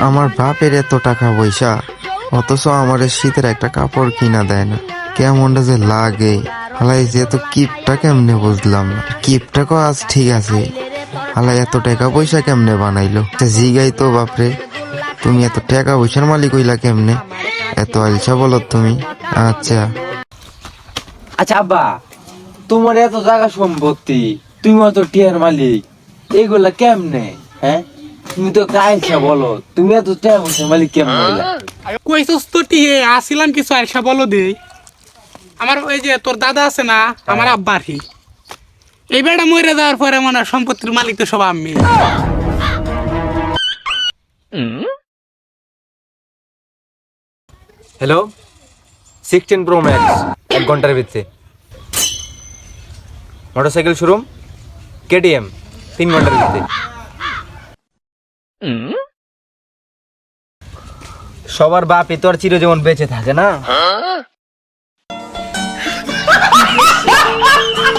আমার বাপের এত টাকা পয়সা, অথচ আমার শীতের একটা কাপড় কিনা দেয় না। কেমনটা যে লাগে। হালাই যে এত কিপটা কেমনে বুঝলাম না। কিপটাকে আজ ঠিক আছে, হালাই এত টাকা পয়সা কেমনে বানাইলো? জিগাই তো বাপরে, তুমি এত টাকা পয়সার মালিক হইলা কেমনে? এত আলসা বলো তুমি। আচ্ছা আচ্ছা আব্বা, তোমার এত জায়গা সম্পত্তি, তুমি তো টিয়ার মালিক, এগুলা কেমনে? হ্যাঁ, তুমি তো কাইসা বলো, তুমি এত টিয়ার মালিক কেমনে হইলা? কইছস তো টিহে আসিলাম কিছু আরসা বলো দে। আমার ওই যে তোর দাদা আছে না, আমার আব্বার হি, এই বেটা মরে যাওয়ার পরে মনে হয় সম্পত্তির মালিক তো সব আমি। হ্যালো, 16 প্রো ম্যাক্স 1 ঘন্টার ভিতরে। মোটরসাইকেল শোরুম কেটিএম 3 ঘন্টার ভিতরে। সবার বাপ এ তো আর চিরজীবন বেঁচে থাকে না।